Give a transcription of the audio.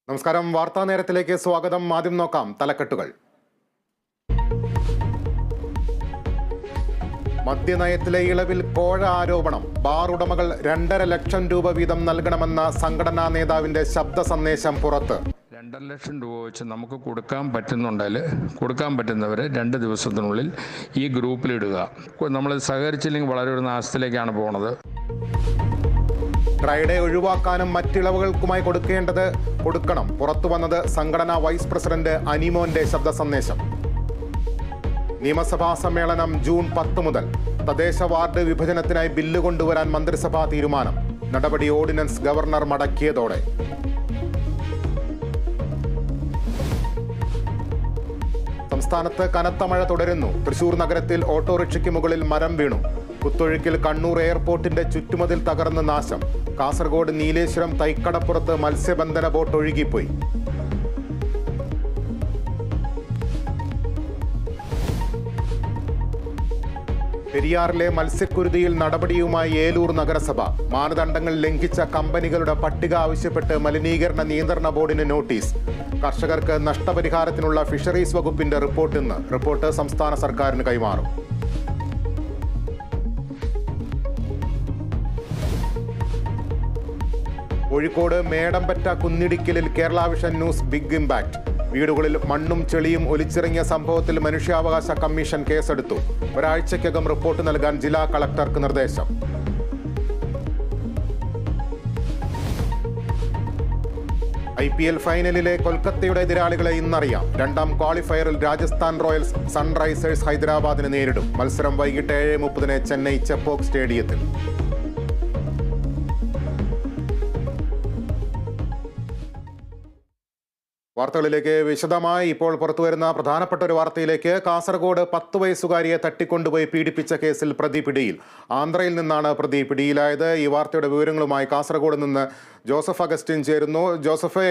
നമസ്കാരം. വാർത്താ നേരത്തിലേക്ക് സ്വാഗതം. ആദ്യം നോക്കാം തലക്കെട്ടുകൾ. മദ്യനയത്തിലെ ഇളവിൽ കോഴ ആരോപണം. ബാർ ഉടമകൾ 2.5 ലക്ഷം രൂപ വീതം നൽകണമെന്ന സംഘടനാ നേതാവിന്റെ ശബ്ദ സന്ദേശം പുറത്ത്. 2.5 ലക്ഷം രൂപ വെച്ച് നമുക്ക് കൊടുക്കാൻ പറ്റുന്നുണ്ടെങ്കിൽ കൊടുക്കാൻ പറ്റുന്നവർ 2 ദിവസത്തിനുള്ളിൽ ഈ ഗ്രൂപ്പിലിടുക. നമ്മൾ സഹകരിച്ചില്ലെങ്കിൽ വളരെ ഒരു നാശത്തിലേക്കാണ് പോകുന്നത്. ഡ്രൈഡേ ഒഴിവാക്കാനും മറ്റിളവുകൾക്കുമായി കൊടുക്കണം. പുറത്തു വന്നത് സംഘടനാ വൈസ് പ്രസിഡന്റ് അനിമോന്റെ ശബ്ദ സന്ദേശം. നിയമസഭാ സമ്മേളനം ജൂൺ 10 മുതൽ. തദ്ദേശ വാർഡ് വിഭജനത്തിനായി ബില്ല് കൊണ്ടുവരാൻ മന്ത്രിസഭാ തീരുമാനം. നടപടി ഓർഡിനൻസ് ഗവർണർ മടക്കിയതോടെ. സംസ്ഥാനത്ത് കനത്ത മഴ തുടരുന്നു. തൃശൂർ നഗരത്തിൽ ഓട്ടോറിക്ഷയ്ക്ക് മുകളിൽ മരം വീണു. കുത്തൊഴുക്കിൽ കണ്ണൂർ എയർപോർട്ടിന്റെ ചുറ്റുമതിൽ തകർന്ന് നാശം. കാസർഗോഡ് നീലേശ്വരം തൈക്കടപ്പുറത്ത് മത്സ്യബന്ധന ബോട്ട് ഒഴുകിപ്പോയി. പെരിയാറിലെ മത്സ്യക്കുരുതിയിൽ നടപടിയുമായി ഏലൂർ നഗരസഭ. മാനദണ്ഡങ്ങൾ ലംഘിച്ച കമ്പനികളുടെ പട്ടിക ആവശ്യപ്പെട്ട് മലിനീകരണ നിയന്ത്രണ ബോർഡിന് നോട്ടീസ്. കർഷകർക്ക് നഷ്ടപരിഹാരത്തിനുള്ള ഫിഷറീസ് വകുപ്പിന്റെ റിപ്പോർട്ട് ഇന്ന്. റിപ്പോർട്ട് സംസ്ഥാന സർക്കാരിന് കൈമാറും. കോഴിക്കോട് മേടമ്പറ്റ കുന്നിടിക്കലിൽ Kerala vision news big impact. വീടുകളിൽ മണ്ണും ചെളിയും ഒലിച്ചിറങ്ങിയ സംഭവത്തിൽ മനുഷ്യാവകാശ കമ്മീഷൻ കേസെടുത്തു. ഒരാഴ്ചയ്ക്കകം റിപ്പോർട്ട് നൽകാൻ ജില്ലാ കളക്ടർക്ക് നിർദ്ദേശം. IPL ഫൈനലിലെ കൊൽക്കത്തയുടെ എതിരാളികളെ ഇന്നറിയാം. 2ാം ക്വാളിഫയറിൽ രാജസ്ഥാൻ റോയൽസ് സൺറൈസേഴ്സ് ഹൈദരാബാദിനെ നേരിടും. മത്സരം വൈകിട്ട് 7:30 ചെന്നൈ ചെപ്പോക്ക് സ്റ്റേഡിയത്തിൽ. വാർത്തകളിലേക്ക് വിശദമായി. ഇപ്പോൾ പുറത്തുവരുന്ന പ്രധാനപ്പെട്ട ഒരു വാർത്തയിലേക്ക്. കാസർഗോഡ് 10 വയസ്സുകാരിയെ തട്ടിക്കൊണ്ടുപോയി പീഡിപ്പിച്ച കേസിൽ പ്രതി പിടിയിൽ. ആന്ധ്രയിൽ നിന്നാണ് പ്രതി പിടിയിലായത്. ഈ വാർത്തയുടെ വിവരങ്ങളുമായി കാസർഗോഡ് നിന്ന് ജോസഫ് അഗസ്റ്റിൻ ചേരുന്നു. ജോസഫ്,